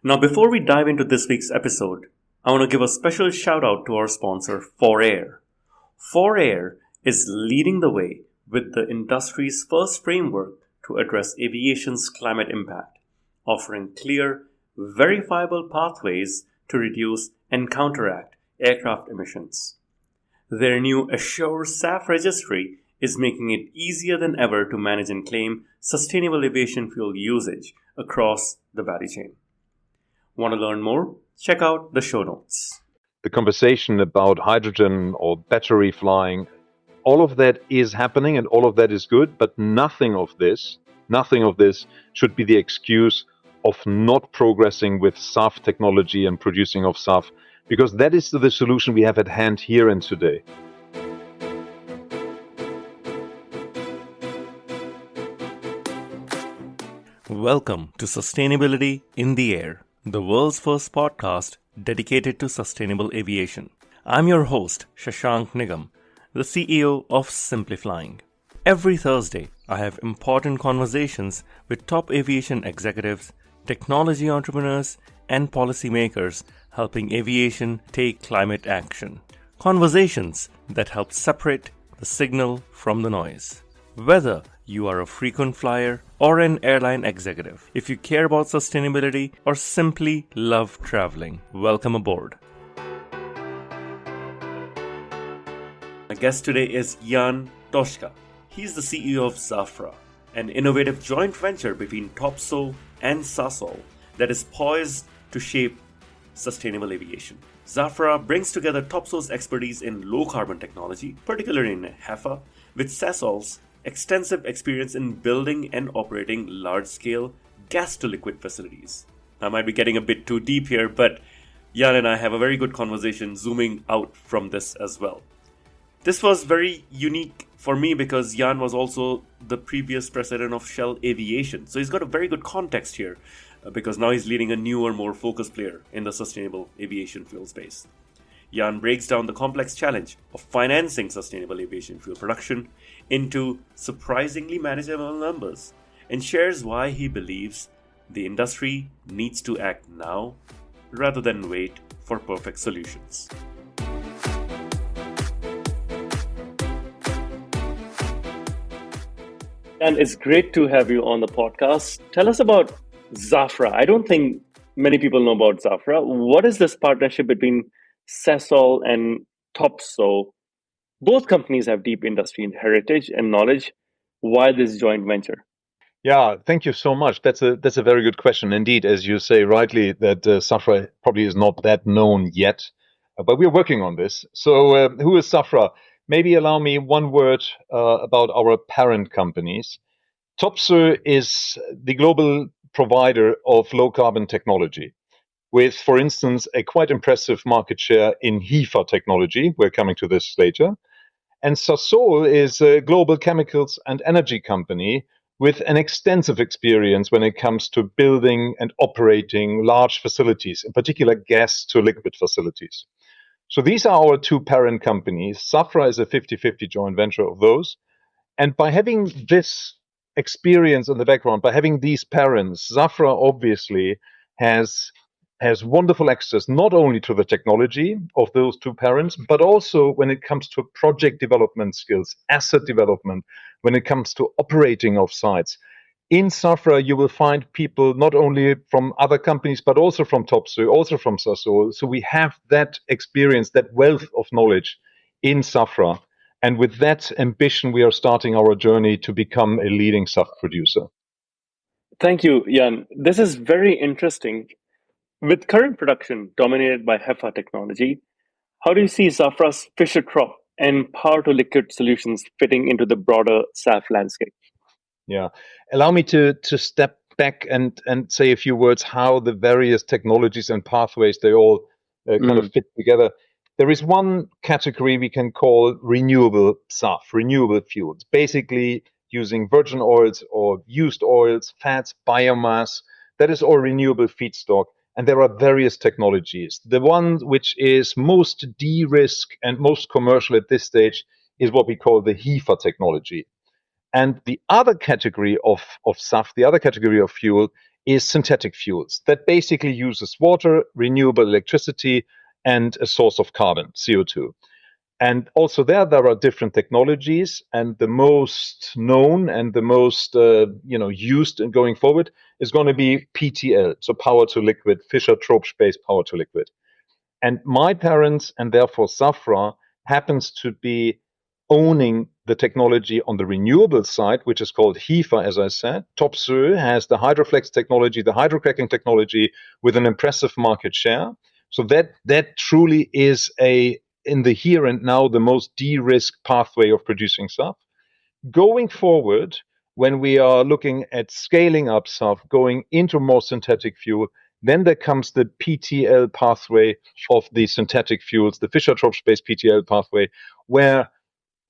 Now, before we dive into this week's episode, I want to give a special shout out to our sponsor, 4Air. 4Air is leading the way with the industry's first framework to address aviation's climate impact, offering clear, verifiable pathways to reduce and counteract aircraft emissions. Their new Assure SAF registry is making it easier than ever to manage and claim sustainable aviation fuel usage across the value chain. Want to learn more? Check out the show notes. The conversation about hydrogen or battery flying, all of that is happening and all of that is good, but nothing of this should be the excuse of not progressing with SAF technology and producing of SAF, because that is the solution we have at hand here and today. Welcome to Sustainability in the Air, the world's first podcast dedicated to sustainable aviation. I'm your host, Shashank Nigam, the CEO of Simply Flying. Every Thursday, I have important conversations with top aviation executives, technology entrepreneurs, and policymakers helping aviation take climate action. Conversations that help separate the signal from the noise. Whether you are a frequent flyer or an airline executive, if you care about sustainability or simply love traveling, welcome aboard. My guest today is Jan Toschka. He's the CEO of Zaffra, an innovative joint venture between Topsoe and Sasol that is poised to shape sustainable aviation. Zaffra brings together Topsoe's expertise in low-carbon technology, particularly in HEFA, with Sasol's extensive experience in building and operating large-scale gas-to-liquid facilities. I might be getting a bit too deep here, but Jan and I have a very good conversation zooming out from this as well. This was very unique for me because Jan was also the previous president of Shell Aviation. So he's got a very good context here because now he's leading a newer, more focused player in the sustainable aviation fuel space. Jan breaks down the complex challenge of financing sustainable aviation fuel production into surprisingly manageable numbers and shares why he believes the industry needs to act now rather than wait for perfect solutions. And it's great to have you on the podcast. Tell us about Zaffra. I don't think many people know about Zaffra. What is this partnership between Sasol and Topsoe? Both companies have deep industry heritage and knowledge. Why this joint venture? Yeah, thank you so much. That's a very good question. Indeed, as you say rightly, that Zaffra probably is not that known yet, but we're working on this. So who is Zaffra? Maybe allow me one word about our parent companies. Topsoe is the global provider of low-carbon technology, with, for instance, a quite impressive market share in HEFA technology. We're coming to this later. And Sasol is a global chemicals and energy company with an extensive experience when it comes to building and operating large facilities, in particular gas-to-liquid facilities. So these are our two parent companies. Zaffra is a 50-50 joint venture of those. And by having this experience in the background, by having these parents, Zaffra obviously has wonderful access not only to the technology of those two parents, but also when it comes to project development skills, asset development, when it comes to operating of sites. In Zaffra, you will find people not only from other companies, but also from Topsoe, also from Sasol. So we have that experience, that wealth of knowledge in Zaffra. And with that ambition, we are starting our journey to become a leading SAF producer. Thank you, Jan. This is very interesting. With current production dominated by HEFA technology, how do you see Zaffra's Fischer-Tropsch and power-to-liquid solutions fitting into the broader SAF landscape? Yeah. Allow me to step back and say a few words how the various technologies and pathways, they all kind of fit together. There is one category we can call renewable SAF, renewable fuels, basically using virgin oils or used oils, fats, biomass. That is all renewable feedstock. And there are various technologies. The one which is most de-risk and most commercial at this stage is what we call the HEFA technology. And the other category of SAF, the other category of fuel, is synthetic fuels that basically uses water, renewable electricity, and a source of carbon, CO2. And also there are different technologies, and the most known and the most used and going forward is going to be PTL, so power to liquid, Fischer-Tropsch based power to liquid. And my parents, and therefore Zaffra, happens to be owning the technology on the renewable side, which is called HEFA, as I said. Topsoe has the hydroflex technology, the hydrocracking technology, with an impressive market share. So that truly is in the here and now, the most de-risk pathway of producing SAF. Going forward, when we are looking at scaling up SAF, going into more synthetic fuel, then there comes the PTL pathway of the synthetic fuels, the Fischer-Tropsch-based PTL pathway, where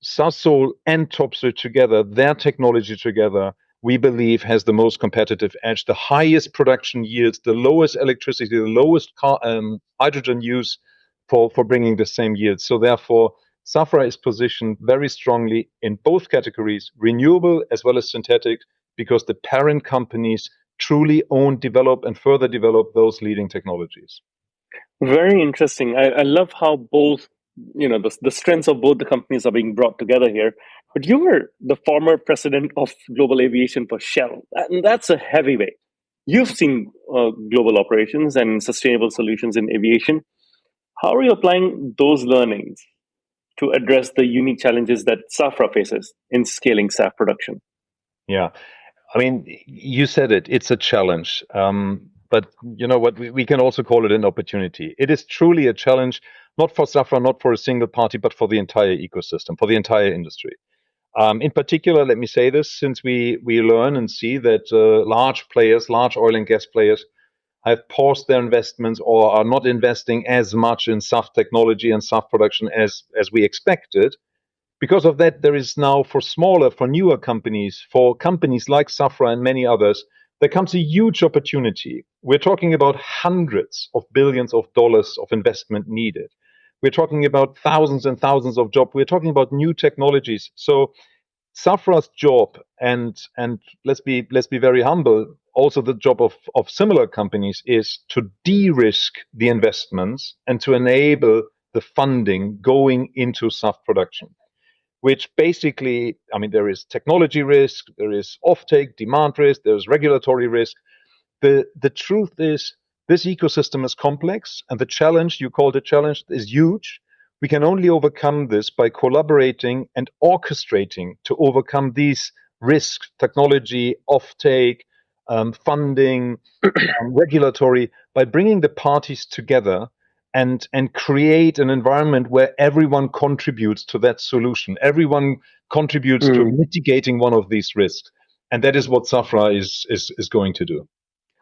Sasol and Topsoe together, their technology together, we believe has the most competitive edge, the highest production yields, the lowest electricity, the lowest hydrogen use for bringing the same yield. So therefore, Zaffra is positioned very strongly in both categories, renewable as well as synthetic, because the parent companies truly own, develop, and further develop those leading technologies. Very interesting. I love how both, the strengths of both the companies are being brought together here. But you were the former president of global aviation for Shell, and that's a heavyweight. You've seen global operations and sustainable solutions in aviation. How are you applying those learnings to address the unique challenges that Zaffra faces in scaling SAF production? Yeah, I mean, you said it, it's a challenge. But you know what, we can also call it an opportunity. It is truly a challenge, not for Zaffra, not for a single party, but for the entire ecosystem, for the entire industry. In particular, let me say this, since we learn and see that large players, large oil and gas players, have paused their investments or are not investing as much in SAF technology and SAF production as we expected. Because of that, there is now for smaller, for newer companies, for companies like Zaffra and many others, there comes a huge opportunity. We're talking about hundreds of billions of dollars of investment needed. We're talking about thousands and thousands of jobs. We're talking about new technologies. So Safra's job, and let's be very humble, also the job of similar companies, is to de-risk the investments and to enable the funding going into SAF production, which basically, I mean, there is technology risk, there is offtake, demand risk, there's regulatory risk. The truth is, this ecosystem is complex, and the challenge, you called it challenge, is huge. We can only overcome this by collaborating and orchestrating to overcome these risks, technology, offtake, funding, regulatory, by bringing the parties together and create an environment where everyone contributes to that solution. Everyone contributes to mitigating one of these risks. And that is what Zaffra is going to do.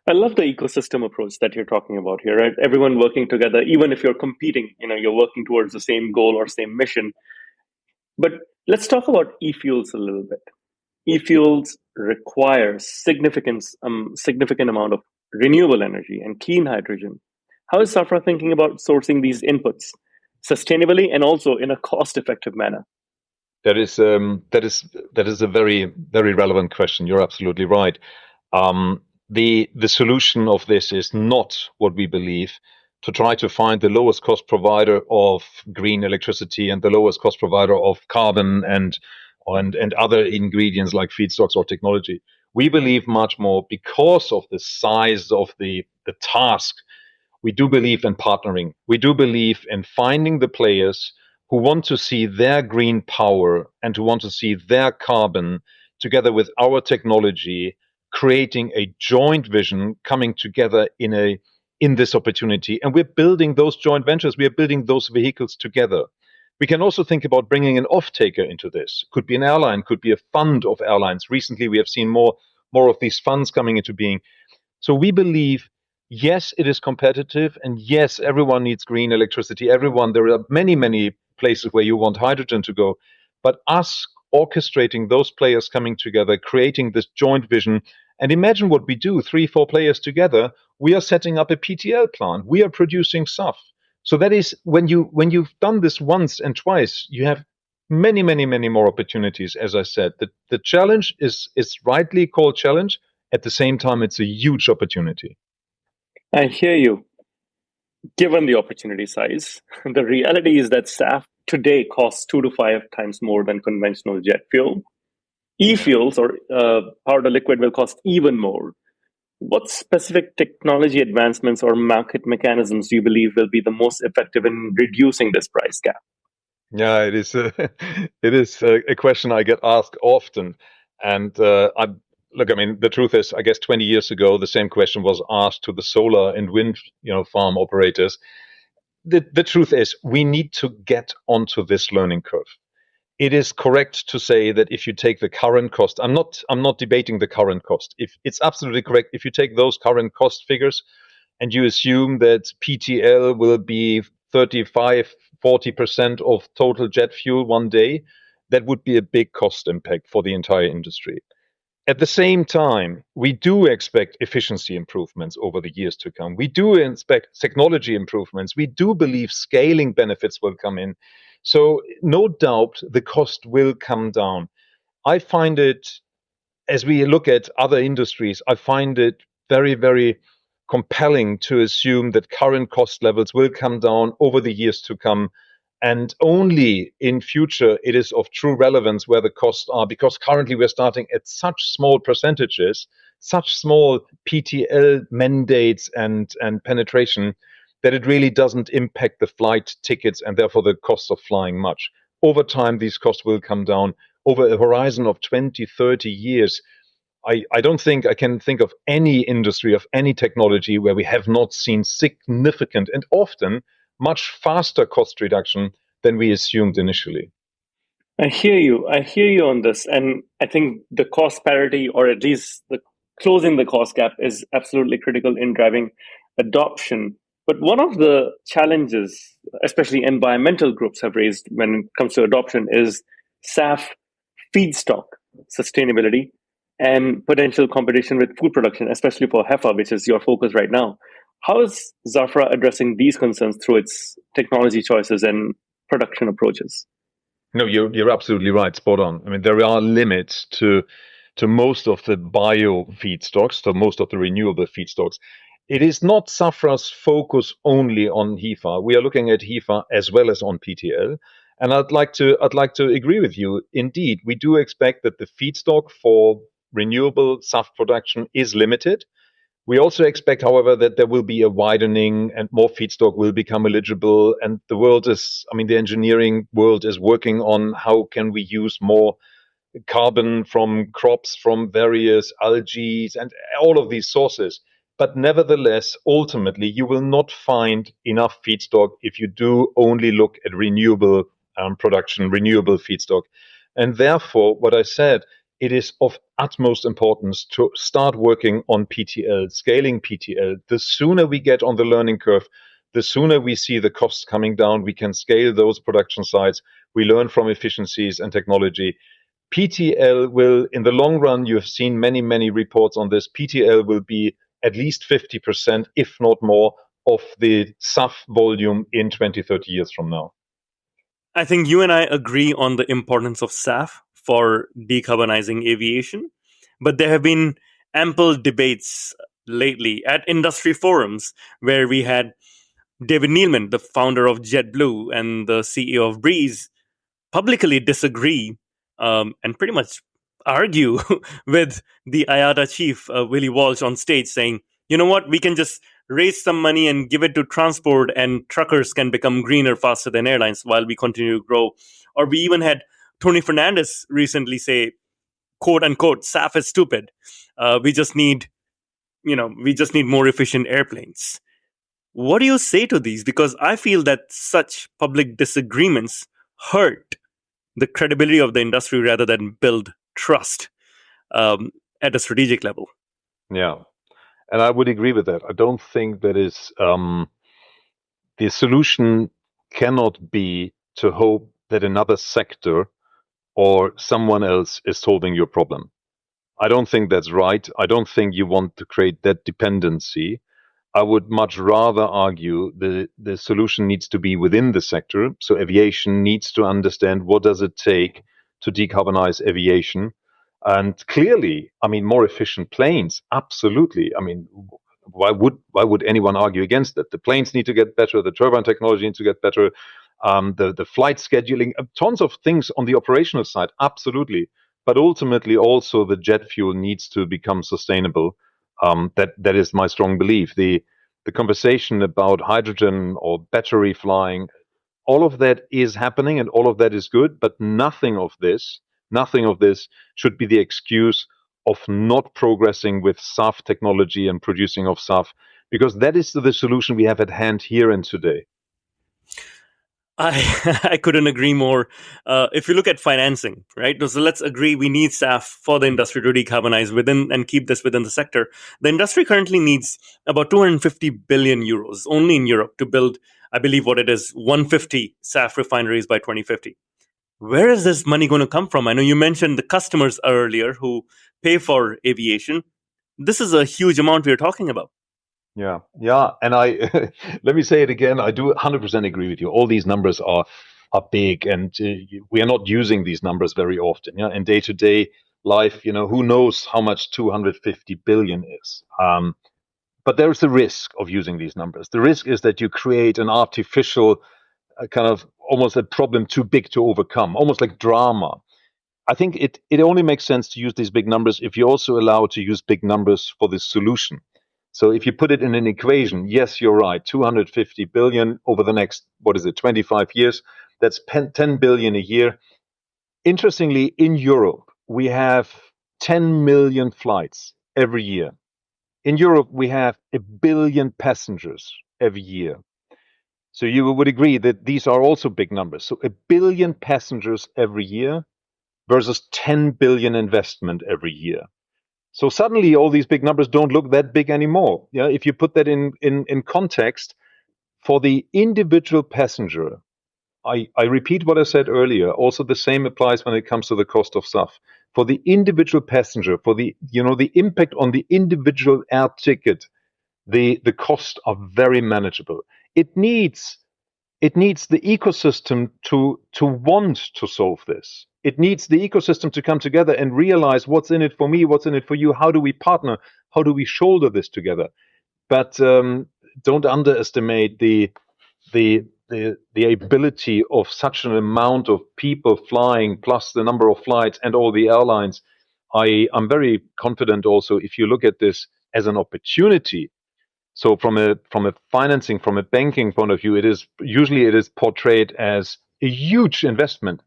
I love the ecosystem approach that you're talking about here, right? Everyone working together, even if you're competing, you're working towards the same goal or same mission. But let's talk about e-fuels a little bit. E-fuels require significant amount of renewable energy and clean hydrogen. How is Safra thinking about sourcing these inputs sustainably and also in a cost-effective manner? That is a very, very relevant question. You're absolutely right. The solution of this is not what we believe, to try to find the lowest cost provider of green electricity and the lowest cost provider of carbon and other ingredients like feedstocks or technology. We believe much more, because of the size of the task. We do believe in partnering. We do believe in finding the players who want to see their green power and who want to see their carbon together with our technology, creating a joint vision coming together in this opportunity. And we're building those joint ventures. We are building those vehicles together. We can also think about bringing an off-taker into this. Could be an airline, could be a fund of airlines. Recently, we have seen more of these funds coming into being. So we believe, yes, it is competitive, and yes, everyone needs green electricity. There are many, many places where you want hydrogen to go. But us orchestrating those players coming together, creating this joint vision, and imagine what we do, 3-4 players together, we are setting up a PTL plant. We are producing SAF. So that is, when you've done this once and twice, you have many, many, many more opportunities. As I said, the challenge is rightly called challenge, At the same time, it's a huge opportunity. I hear you. Given the opportunity size, the reality is that SAF today costs 2 to 5 times more than conventional jet fuel. E-fuels or power to liquid will cost even more. What specific technology advancements or market mechanisms do you believe will be the most effective in reducing this price gap? Yeah, it is. It is a question I get asked often, and look. I mean, the truth is, I guess 20 years ago, the same question was asked to the solar and wind, farm operators. The truth is, we need to get onto this learning curve. It is correct to say that if you take the current cost, I'm not debating the current cost. If it's absolutely correct, if you take those current cost figures and you assume that PTL will be 35, 40% of total jet fuel one day, that would be a big cost impact for the entire industry. At the same time, we do expect efficiency improvements over the years to come. We do expect technology improvements. We do believe scaling benefits will come in. So, no doubt the cost will come down. I find it, as we look at other industries, I find it very, very compelling to assume that current cost levels will come down over the years to come. And only in future it is of true relevance where the costs are, because currently we're starting at such small percentages, such small PTL mandates and penetration, that it really doesn't impact the flight tickets and therefore the cost of flying much. Over time, these costs will come down over a horizon of 20, 30 years. I don't think I can think of any industry, of any technology, where we have not seen significant and often much faster cost reduction than we assumed initially. I hear you. I hear you on this. And I think the cost parity, or at least the closing the cost gap, is absolutely critical in driving adoption. But one of the challenges, especially environmental groups have raised when it comes to adoption, is SAF feedstock sustainability and potential competition with food production, especially for HEFA, which is your focus right now. How is Zaffra addressing these concerns through its technology choices and production approaches? No, you're absolutely right, spot on. I mean, there are limits to most of the bio feedstocks, to most of the renewable feedstocks. It is not Safra's focus only on HEFA. We are looking at HEFA as well as on PTL. And I'd like to agree with you. Indeed, we do expect that the feedstock for renewable SAF production is limited. We also expect, however, that there will be a widening and more feedstock will become eligible. And the engineering world is working on how can we use more carbon from crops, from various algae and all of these sources. But nevertheless, ultimately, you will not find enough feedstock if you do only look at renewable production, renewable feedstock. And therefore, what I said, it is of utmost importance to start working on PTL, scaling PTL. The sooner we get on the learning curve, the sooner we see the costs coming down, we can scale those production sites. We learn from efficiencies and technology. PTL will, in the long run, you have seen many, many reports on this. PTL will be at least 50%, if not more, of the SAF volume in 20, 30 years from now. I think you and I agree on the importance of SAF for decarbonizing aviation, but there have been ample debates lately at industry forums where we had David Neilman, the founder of JetBlue and the CEO of Breeze, publicly disagree and pretty much argue with the IATA chief, Willie Walsh, on stage, saying, you know what, we can just raise some money and give it to transport, and truckers can become greener faster than airlines while we continue to grow. Or we even had Tony Fernandez recently say, quote unquote, SAF is stupid. We just need more efficient airplanes. What do you say to these? Because I feel that such public disagreements hurt the credibility of the industry rather than build trust at a strategic level. Yeah. And I would agree with that. I don't think that is the solution cannot be to hope that another sector or someone else is solving your problem. I don't think that's right. I don't think you want to create that dependency. I would much rather argue the solution needs to be within the sector. So aviation needs to understand what does it take to decarbonize aviation. And clearly, I mean, more efficient planes, absolutely. I mean, why would anyone argue against it? The planes need to get better, the turbine technology needs to get better, the flight scheduling, tons of things on the operational side, absolutely. But ultimately, also the jet fuel needs to become sustainable. That is my strong belief. The conversation about hydrogen or battery flying, all of that is happening and all of that is good, but nothing of this should be the excuse of not progressing with SAF technology and producing of SAF, because that is the solution we have at hand here and today. I couldn't agree more. If you look at financing, right? So let's agree we need SAF for the industry to decarbonize within and keep this within the sector. The industry currently needs about 250 billion euros only in Europe to build, I believe, what it is, 150 SAF refineries by 2050. Where is this money going to come from? I know you mentioned the customers earlier who pay for aviation. This is a huge amount we're talking about. Yeah, and I let me say it again. I do 100% agree with you. All these numbers are big, and we are not using these numbers very often. Yeah, in day to day life, who knows how much 250 billion is. But there is a risk of using these numbers. The risk is that you create an artificial kind of almost a problem too big to overcome, almost like drama. I think it only makes sense to use these big numbers if you also allow to use big numbers for this solution. So if you put it in an equation, yes, you're right, 250 billion over the next, what is it, 25 years, that's 10 billion a year. Interestingly, in Europe, we have 10 million flights every year. In Europe, we have a billion passengers every year. So you would agree that these are also big numbers. So a billion passengers every year versus 10 billion investment every year. So suddenly all these big numbers don't look that big anymore. Yeah, if you put that in context, for the individual passenger, I repeat what I said earlier. Also, the same applies when it comes to the cost of SAF. For the individual passenger, for the impact on the individual air ticket, the costs are very manageable. It needs the ecosystem to want to solve this. It needs the ecosystem to come together and realize what's in it for me, what's in it for you. How do we partner? How do we shoulder this together? But don't underestimate the ability of such an amount of people flying, plus the number of flights and all the airlines. I'm very confident also if you look at this as an opportunity. So from a financing, from a banking point of view, it is portrayed as a huge investment.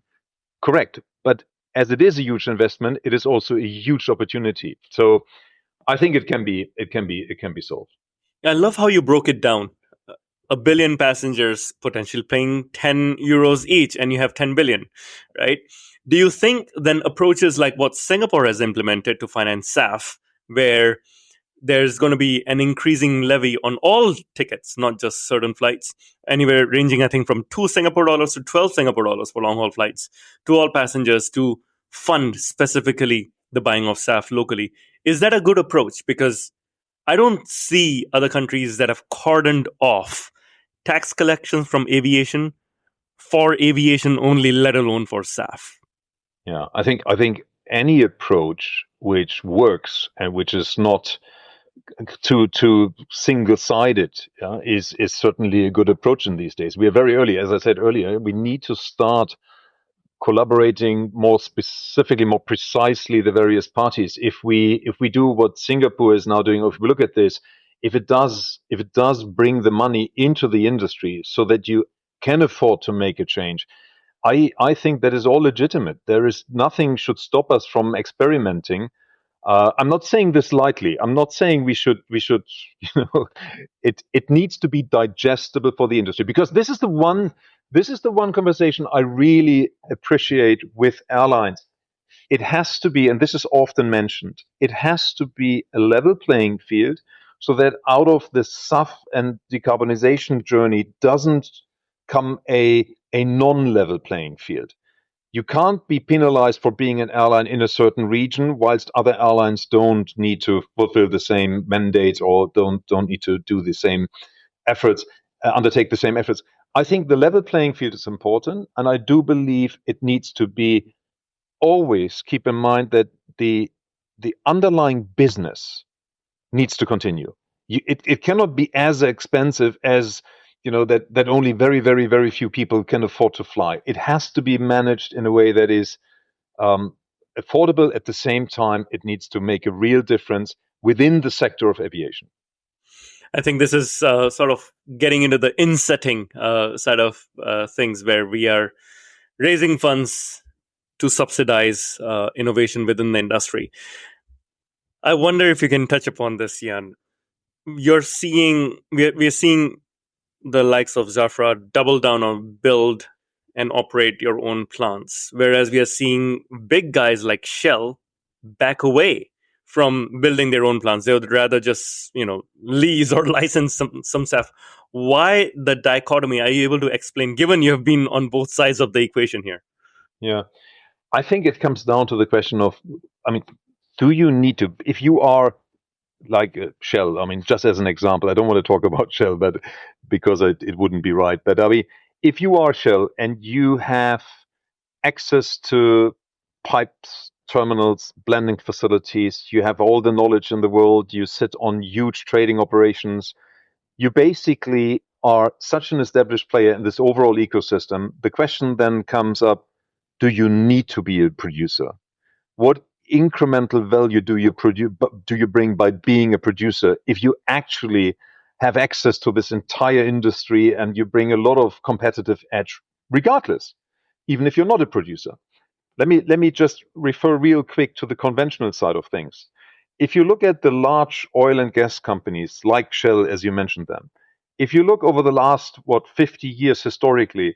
Correct. But as it is a huge investment, it is also a huge opportunity. So I think it can be solved. I love how you broke it down. A billion passengers potential paying 10 euros each, and you have 10 billion, right? Do you think then approaches like what Singapore has implemented to finance SAF, where there's going to be an increasing levy on all tickets, not just certain flights, anywhere ranging, I think, from 2 Singapore dollars to 12 Singapore dollars for long haul flights, to all passengers to fund specifically the buying of SAF locally? Is that a good approach? Because I don't see other countries that have cordoned off tax collections from aviation for aviation only, let alone for SAF. Yeah, I think any approach which works and which is not too single-sided, is certainly a good approach in these days. We are very early, as I said earlier. We need to start collaborating more specifically, more precisely, the various parties. If we do what Singapore is now doing, or if we look at this, if it does bring the money into the industry so that you can afford to make a change, I think that is all legitimate. There is nothing should stop us from experimenting. I'm not saying this lightly. I'm not saying we should, you know, it needs to be digestible for the industry, because this is the one conversation I really appreciate with airlines. It has to be, and this is often mentioned, it has to be a level playing field, so that out of the SAF and decarbonization journey doesn't come a non-level playing field. You can't be penalized for being an airline in a certain region, whilst other airlines don't need to fulfill the same mandates or don't need to do the same efforts, undertake the same efforts. I think the level playing field is important, and I do believe it needs to be always keep in mind that the underlying business needs to continue. It cannot be as expensive as that only very, very, very few people can afford to fly. It has to be managed in a way that is affordable. At the same time, it needs to make a real difference within the sector of aviation. I think this is sort of getting into the insetting side of things, where we are raising funds to subsidize innovation within the industry. I wonder if you can touch upon this, Jan. We're seeing the likes of Zaffra double down on build and operate your own plants, whereas we are seeing big guys like Shell back away from building their own plants. They would rather just lease or license some stuff. Why the dichotomy? Are you able to explain, given you have been on both sides of the equation here? Yeah, I think it comes down to the question of, do you need to, if you are like Shell, just as an example, I don't want to talk about Shell, but because it wouldn't be right. But if you are Shell and you have access to pipes, terminals, blending facilities, you have all the knowledge in the world, you sit on huge trading operations, you basically are such an established player in this overall ecosystem. The question then comes up, do you need to be a producer? What incremental value do you bring by being a producer if you actually have access to this entire industry and you bring a lot of competitive edge regardless, even if you're not a producer? Let me just refer real quick to the conventional side of things. If you look at the large oil and gas companies like Shell, as you mentioned them, if you look over the last 50 years historically,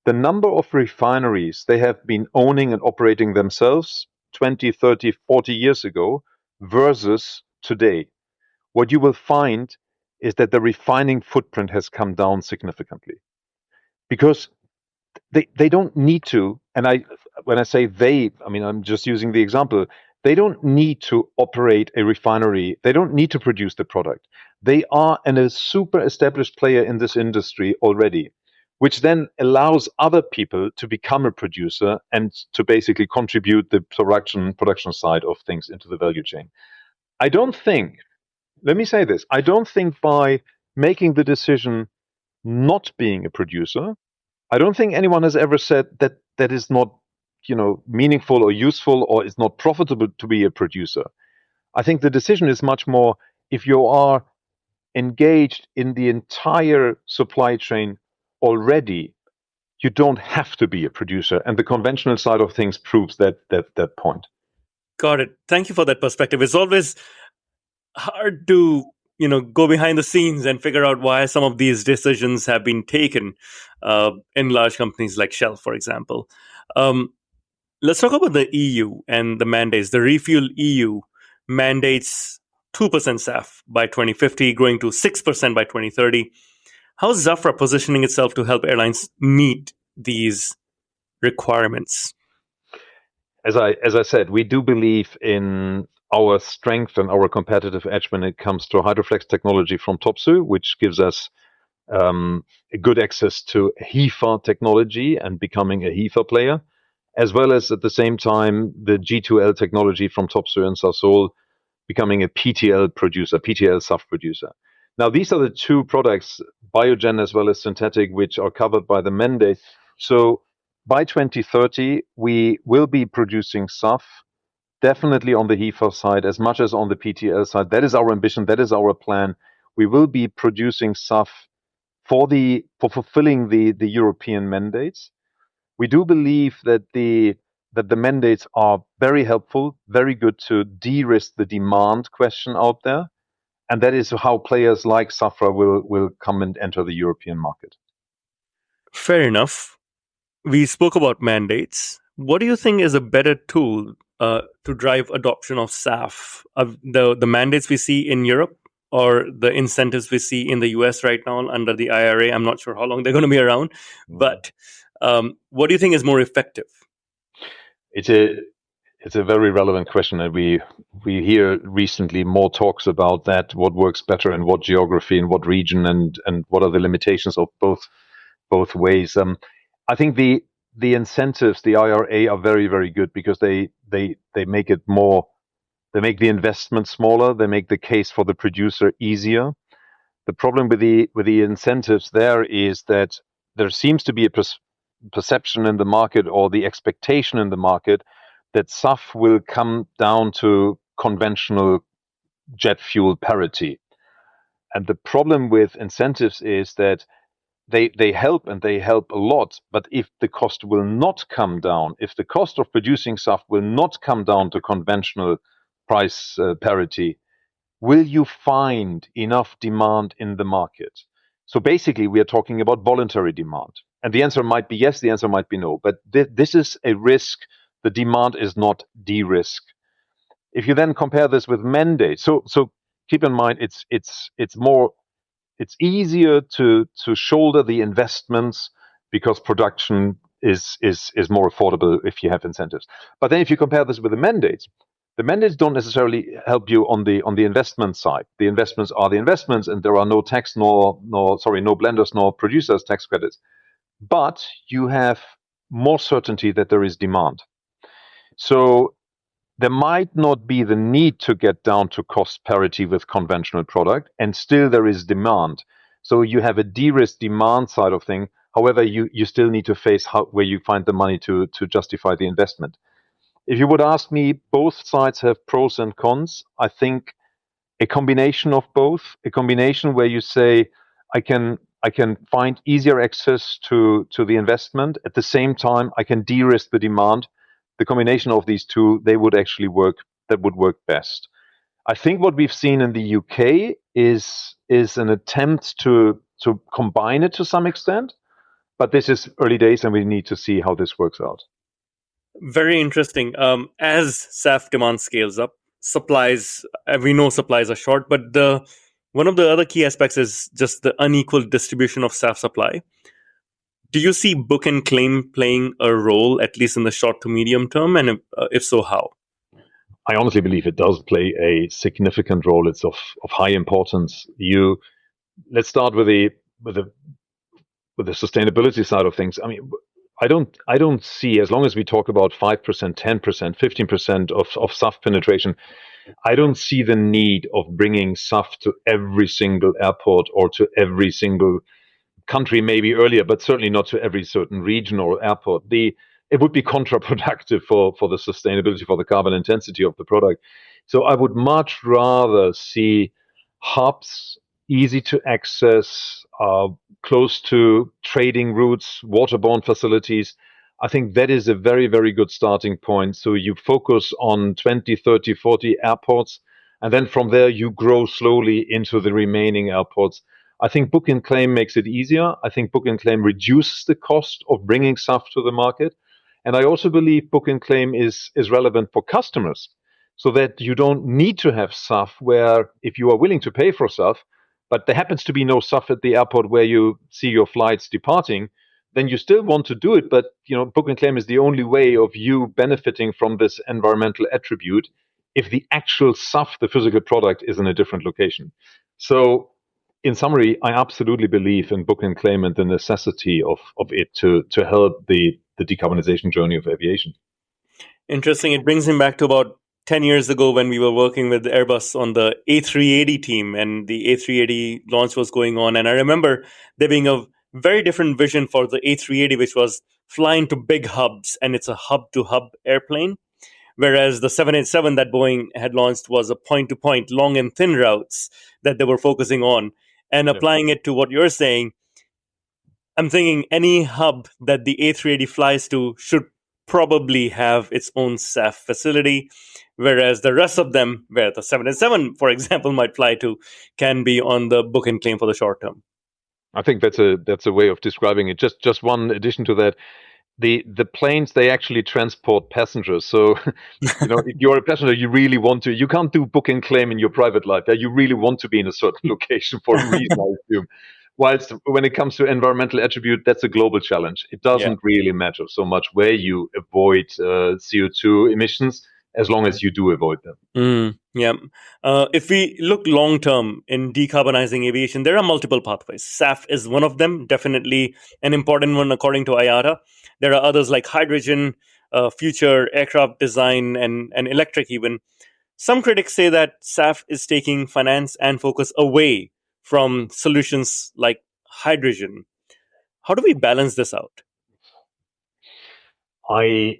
the number of refineries they have been owning and operating themselves 20, 30, 40 years ago versus today, what you will find is that the refining footprint has come down significantly, because they don't need to. And when I say they, I'm just using the example. They don't need to operate a refinery. They don't need to produce the product. They are a super established player in this industry already, which then allows other people to become a producer and to basically contribute the production side of things into the value chain. Let me say this, I don't think by making the decision not being a producer, I don't think anyone has ever said that that is not, meaningful or useful or is not profitable to be a producer. I think the decision is much more, if you are engaged in the entire supply chain already, you don't have to be a producer. And the conventional side of things proves that point. Got it. Thank you for that perspective. It's always hard to go behind the scenes and figure out why some of these decisions have been taken in large companies like Shell, for example. Let's talk about the EU and the mandates. The Refuel EU mandates 2% SAF by 2050, growing to 6% by 2030. How is Zaffra positioning itself to help airlines meet these requirements? As I said, we do believe in our strength and our competitive edge when it comes to hydroflex technology from Topsoe, which gives us a good access to HEFA technology and becoming a HEFA player, as well as at the same time the G2L technology from Topsoe and Sasol becoming a PTL producer, PTL SAF producer. Now, these are the two products, biogen as well as synthetic, which are covered by the mandate. So by 2030, we will be producing SAF, definitely on the HEFA side as much as on the PTL side. That is our ambition. That is our plan. We will be producing SAF for fulfilling the European mandates. We do believe that the mandates are very helpful, very good to de-risk the demand question out there. And that is how players like Zaffra will come and enter the European market. Fair enough. We spoke about mandates. What do you think is a better tool to drive adoption of SAF? The mandates we see in Europe or the incentives we see in the US right now under the IRA? I'm not sure how long they're going to be around, but what do you think is more effective? It's a very relevant question, and we hear recently more talks about that. What works better in what geography, in what region, and what are the limitations of both ways? I think the incentives, the IRA, are very, very good because they make it more. They make the investment smaller. They make the case for the producer easier. The problem with the incentives there is that there seems to be a perception in the market, or the expectation in the market, that SAF will come down to conventional jet fuel parity. And the problem with incentives is that they help, and they help a lot. But if the cost will not come down, if the cost of producing SAF will not come down to conventional price parity, will you find enough demand in the market? So basically, we are talking about voluntary demand. And the answer might be yes, the answer might be no. But this is a risk. The demand is not de-risk. If you then compare this with mandates, so keep in mind, it's easier to shoulder the investments because production is more affordable if you have incentives. But then if you compare this with the mandates don't necessarily help you on the investment side. The investments are the investments, and there are no tax no blenders nor producers tax credits. But you have more certainty that there is demand. So there might not be the need to get down to cost parity with conventional product, and still there is demand. So you have a de-risk demand side of thing. However, you still need to face where you find the money to justify the investment. If you would ask me, both sides have pros and cons. I think a combination of both, a combination where you say, I can find easier access to the investment. At the same time, I can de-risk the demand. The combination of these two, they would actually work. That would work best. I think what we've seen in the UK is an attempt to combine it to some extent, but this is early days, and we need to see how this works out. Very interesting. As SAF demand scales up, supplies, we know supplies are short, but one of the other key aspects is just the unequal distribution of SAF supply. Do you see book and claim playing a role, at least in the short to medium term? And if so, how? I honestly believe it does play a significant role. It's of high importance. Let's start with the sustainability side of things. I mean, I don't see, as long as we talk about 5%, 10%, 15% of SAF penetration, I don't see the need of bringing SAF to every single airport or to every single country, maybe earlier, but certainly not to every certain region or airport. It would be counterproductive for the sustainability, for the carbon intensity of the product. So I would much rather see hubs, easy to access, close to trading routes, waterborne facilities. I think that is a very, very good starting point. So you focus on 20, 30, 40 airports, and then from there you grow slowly into the remaining airports. I think book and claim makes it easier. I think book and claim reduces the cost of bringing SAF to the market. And I also believe book and claim is relevant for customers, so that you don't need to have SAF where, if you are willing to pay for SAF, but there happens to be no SAF at the airport where you see your flights departing, then you still want to do it. But book and claim is the only way of you benefiting from this environmental attribute if the actual SAF, the physical product, is in a different location. So in summary, I absolutely believe in book and claim and the necessity of it to help the decarbonization journey of aviation. Interesting. It brings me back to about 10 years ago when we were working with Airbus on the A380 team, and the A380 launch was going on. And I remember there being a very different vision for the A380, which was flying to big hubs, and it's a hub-to-hub airplane. Whereas the 787 that Boeing had launched was a point-to-point, long and thin routes that they were focusing on. And applying it to what you're saying, I'm thinking any hub that the A380 flies to should probably have its own SAF facility, whereas the rest of them, where the 787, for example, might fly to, can be on the book and claim for the short term. I think that's a way of describing it. Just one addition to that. The planes, they actually transport passengers. So, if you're a passenger, you can't do book and claim in your private life. You really want to be in a certain location for a reason, I assume. Whilst when it comes to environmental attribute, that's a global challenge. It doesn't really matter so much where you avoid CO2 emissions, as long as you do avoid them. Yeah. If we look long term in decarbonizing aviation, there are multiple pathways. SAF is one of them, definitely an important one according to IATA. There are others like hydrogen, future aircraft design, and electric even. Some critics say that SAF is taking finance and focus away from solutions like hydrogen. How do we balance this out? I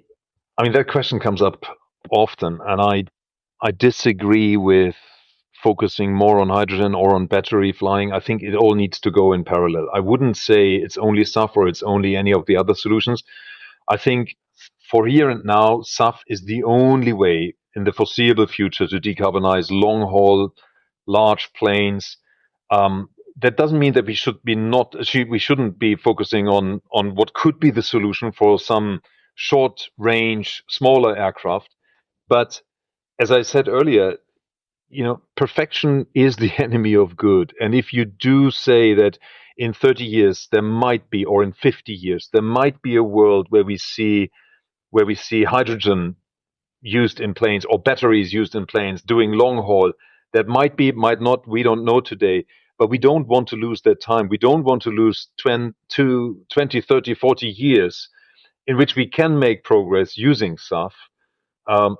I mean that question comes up often, and I disagree with focusing more on hydrogen or on battery flying. I think it all needs to go in parallel. I wouldn't say it's only SAF or it's only any of the other solutions. I think for here and now, SAF is the only way in the foreseeable future to decarbonize long haul, large planes. Um, that doesn't mean that we shouldn't be focusing on what could be the solution for some short range, smaller aircraft. But as I said earlier, perfection is the enemy of good. And if you do say that in 30 years there might be, or in 50 years, there might be a world where we see hydrogen used in planes or batteries used in planes doing long haul, that might be, might not, we don't know today. But we don't want to lose that time. We don't want to lose 20, 30, 40 years in which we can make progress using SAF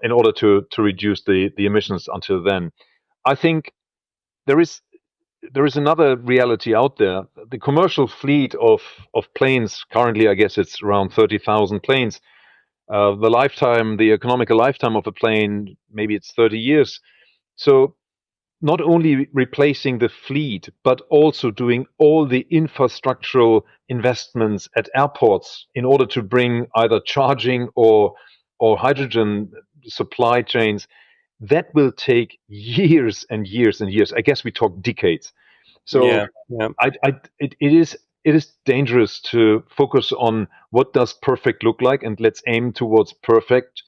in order to reduce the emissions until then. I think there is there is another reality out there. The commercial fleet of planes currently, I guess it's around 30,000 planes. The economical lifetime of a plane, maybe it's 30 years. So not only replacing the fleet, but also doing all the infrastructural investments at airports in order to bring either charging or hydrogen supply chains. That will take years and years and years. I guess we talk decades. So Yeah, yeah. it is dangerous to focus on what does perfect look like, and let's aim towards perfect,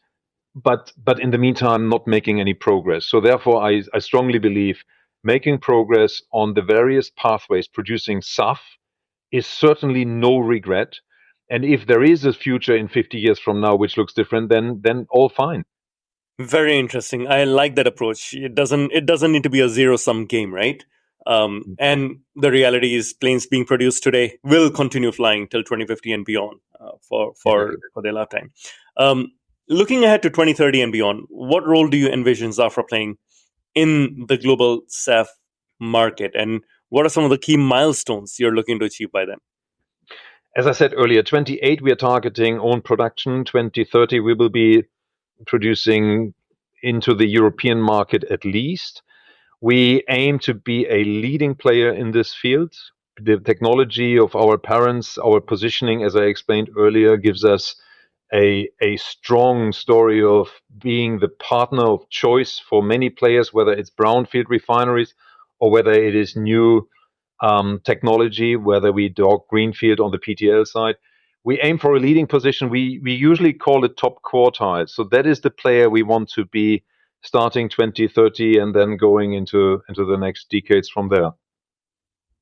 but in the meantime not making any progress. So therefore I strongly believe making progress on the various pathways producing SAF is certainly no regret. And if there is a future in 50 years from now which looks different, then all fine. Very interesting. I like that approach. It doesn't need to be a zero sum game, right? And the reality is, planes being produced today will continue flying till 2050 and beyond, for Exactly. their lifetime. Um, Looking ahead to 2030 and beyond, what role do you envision Zafra playing in the global SAF market, and what are some of the key milestones you're looking to achieve by then? As I said earlier, 28 we are targeting own production. 2030 we will be producing into the European market at least. We aim to be a leading player in this field. The technology of our parents, our positioning, as I explained earlier, gives us a strong story of being the partner of choice for many players, whether it's brownfield refineries or whether it is new technology, whether we do greenfield on the PTL side. We aim for a leading position. We usually call it top quartile. So that is the player we want to be starting 2030 and then going into the next decades from there.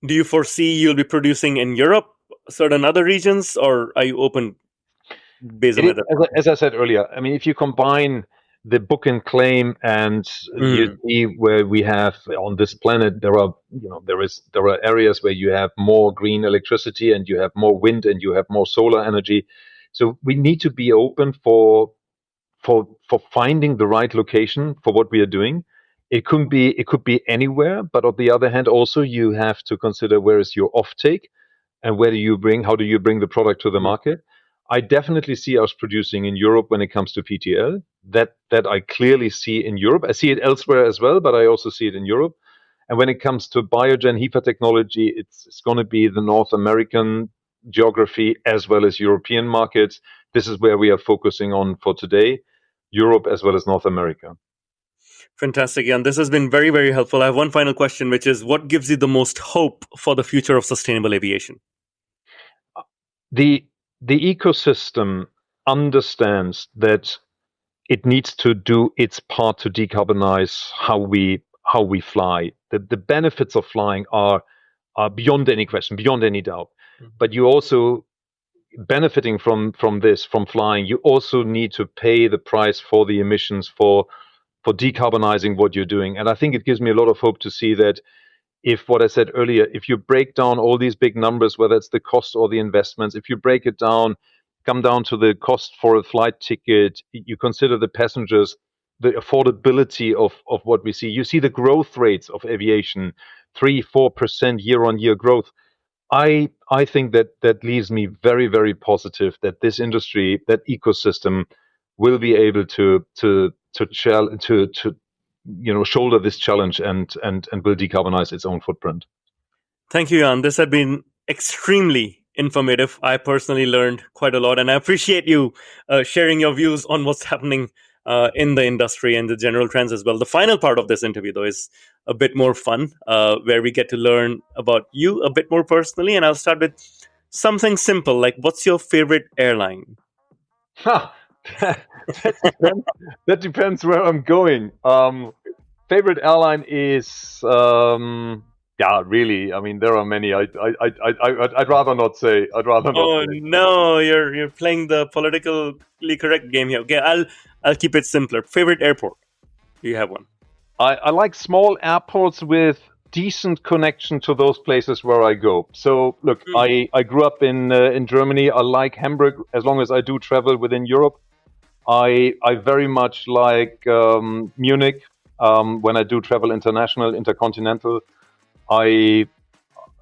Do you foresee you'll be producing in Europe, certain other regions, or are you open based It on is, weather? as I said earlier, I mean, if you combine the book and claim and you Mm. see where we have on this planet, there are areas where you have more green electricity and you have more wind and you have more solar energy. So we need to be open for finding the right location for what we are doing. It could be anywhere, but on the other hand, also you have to consider where is your offtake and how do you bring the product to the market. I definitely see us producing in Europe when it comes to PTL. That I clearly see in Europe. I see it elsewhere as well, but I also see it in Europe. And when it comes to biogen HEFA technology, it's going to be the North American geography as well as European markets. This is where we are focusing on for today, Europe as well as North America. Fantastic, Jan. This has been very, very helpful. I have one final question, which is, what gives you the most hope for the future of sustainable aviation? The the ecosystem understands that it needs to do its part to decarbonize how we fly. The benefits of flying are beyond any question, beyond any doubt. But you also benefiting from flying, you also need to pay the price for the emissions, for for decarbonizing what you're doing. And I think it gives me a lot of hope to see that if what I said earlier, if you break down all these big numbers, whether it's the cost or the investments, if you break it down, come down to the cost for a flight ticket, you consider the passengers, the affordability of what we see. You see the growth rates of aviation, 3-4% year-on-year growth. I think that leaves me very, very positive that this industry, that ecosystem, will be able to shoulder this challenge and will decarbonize its own footprint. Thank you, Jan. This had been extremely informative. I personally learned quite a lot, and I appreciate you sharing your views on what's happening in the industry and the general trends as well. The final part of this interview, though, is a bit more fun, where we get to learn about you a bit more personally. And I'll start with something simple, like what's your favorite airline? That depends where I'm going. Favorite airline is really. I mean, there are many. I'd rather not say. Oh no, you're playing the politically correct game here. Okay, I'll keep it simpler. Favorite airport? Do you have one? I like small airports with decent connection to those places where I go. So look, I grew up in Germany. I like Hamburg as long as I do travel within Europe. I very much like Munich when I do travel intercontinental. I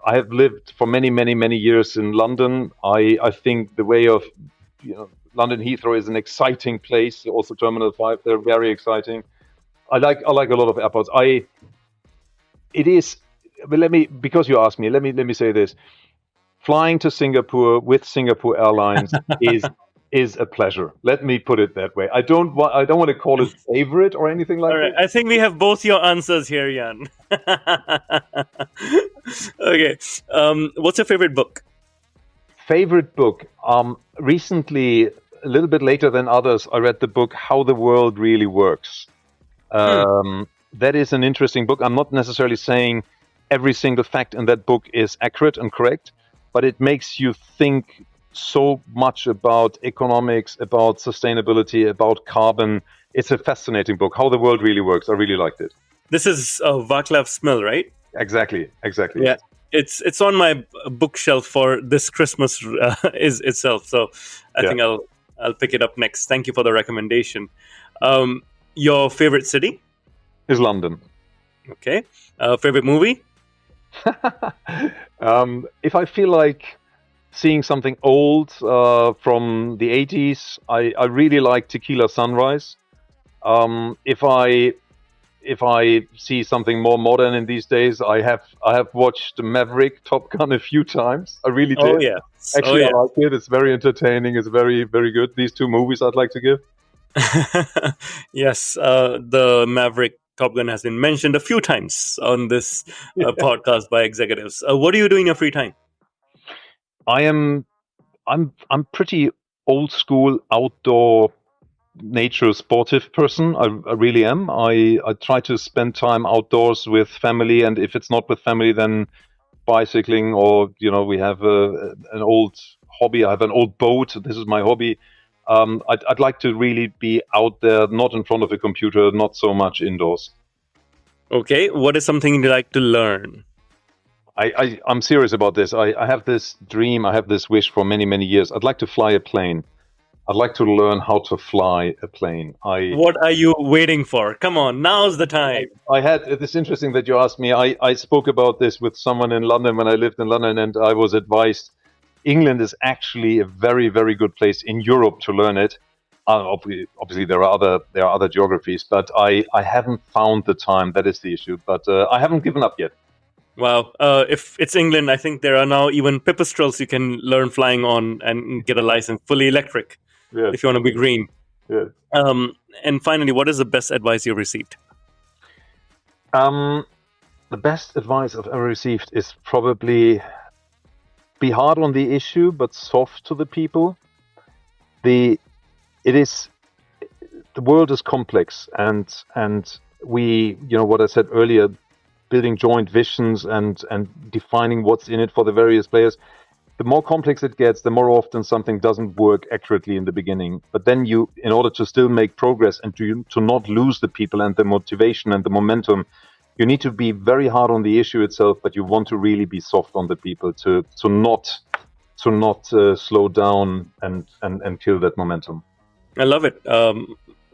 have lived for many years in London. I think the way of London Heathrow is an exciting place. Also Terminal 5, they're very exciting. I like a lot of airports. Because you asked me, let me say this. Flying to Singapore with Singapore Airlines is a pleasure. Let me put it that way. I don't want to call it favorite or anything like that. I think we have both your answers here, Jan. Okay. What's your favorite book? Favorite book? Recently, a little bit later than others, I read the book How the World Really Works. That is an interesting book. I'm not necessarily saying every single fact in that book is accurate and correct, but it makes you think so much about economics, about sustainability, about carbon. It's a fascinating book, How the World Really Works. I really liked it. This is Václav Smil, right? Exactly. Yeah, it's on my bookshelf for this Christmas is itself. So I think I'll pick it up next. Thank you for the recommendation. Your favorite city? Is London. Okay. Favorite movie? If I feel like seeing something old from the 80s, I really like Tequila Sunrise. If I see something more modern in these days, I have watched Maverick, Top Gun a few times. I really did. Oh yeah. Actually, I like it. It's very entertaining. It's very, very good. These two movies I'd like to give. Yes, the Maverick Top Gun has been mentioned a few times on this podcast by executives. What do you do in your free time? I'm pretty old school outdoor nature sportive person. I really am. I try to spend time outdoors with family, and if it's not with family, then bicycling, or we have an old hobby. I have an old boat. This is my hobby. I'd like to really be out there, not in front of a computer, not so much indoors. Okay, what is something you'd like to learn? I'm serious about this. I have this dream, I have this wish for many years. I'd like to fly a plane. I'd like to learn how to fly a plane. What are you waiting for? Come on, now's the time. It's interesting that you asked me. I spoke about this with someone in London when I lived in London, and I was advised England is actually a very, very good place in Europe to learn it. Obviously, there are other geographies, but I haven't found the time. That is the issue. But I haven't given up yet. Wow. If it's England, I think there are now even pipistrels you can learn flying on and get a license, fully electric, if you want to be green. Yeah. And finally, what is the best advice you received? The best advice I've ever received is probably be hard on the issue, but soft to the people. The world is complex, and we, what I said earlier, building joint visions and defining what's in it for the various players. the more complex it gets, the more often something doesn't work accurately in the beginning. But then you, in order to still make progress and to not lose the people and the motivation and the momentum, you need to be very hard on the issue itself, but you want to really be soft on the people to not slow down and kill that momentum. I love it.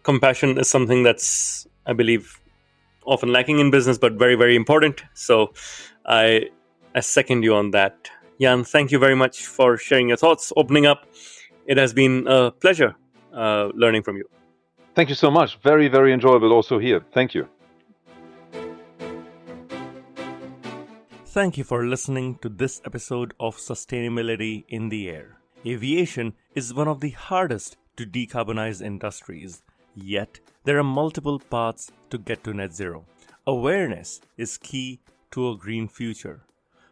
Compassion is something that's, I believe, often lacking in business, but very, very important. So I second you on that. Jan, thank you very much for sharing your thoughts, opening up. It has been a pleasure learning from you. Thank you so much. Very, very enjoyable also here. Thank you. Thank you for listening to this episode of Sustainability in the Air. Aviation is one of the hardest to decarbonize industries, yet there are multiple paths to get to net zero. Awareness is key to a green future.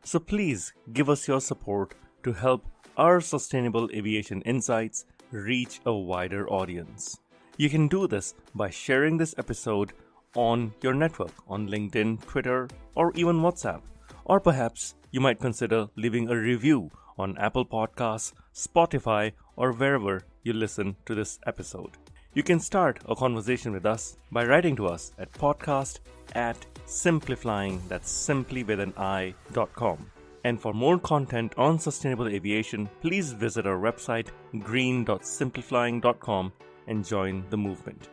So please give us your support to help our sustainable aviation insights reach a wider audience. You can do this by sharing this episode on your network, on LinkedIn, Twitter, or even WhatsApp. Or perhaps you might consider leaving a review on Apple Podcasts, Spotify, or wherever you listen to this episode. You can start a conversation with us by writing to us at podcast@simpliflying, that's simply with an i.com. And for more content on sustainable aviation, please visit our website green.simplifying.com and join the movement.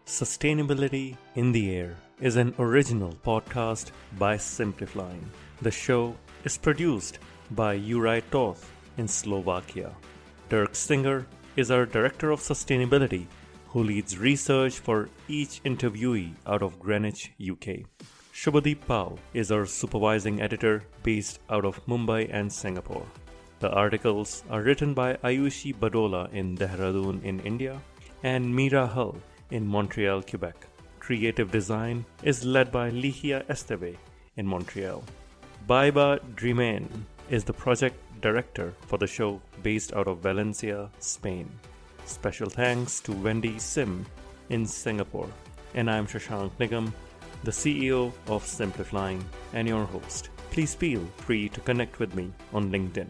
Sustainability in the Air is an original podcast by Simplifying. The show is produced by Juraj Toth in Slovakia. Dirk Singer is our Director of Sustainability, who leads research for each interviewee out of Greenwich, UK. Shubhadeep Pal is our Supervising Editor based out of Mumbai and Singapore. The articles are written by Ayushi Badola in Dehradun in India and Mira Hull in Montreal, Quebec. Creative design is led by Ligia Esteve in Montreal. Baiba Drimen is the project director for the show based out of Valencia, Spain. Special thanks to Wendy Sim in Singapore. And I'm Shashank Nigam, the CEO of Simplifying and your host. Please feel free to connect with me on LinkedIn.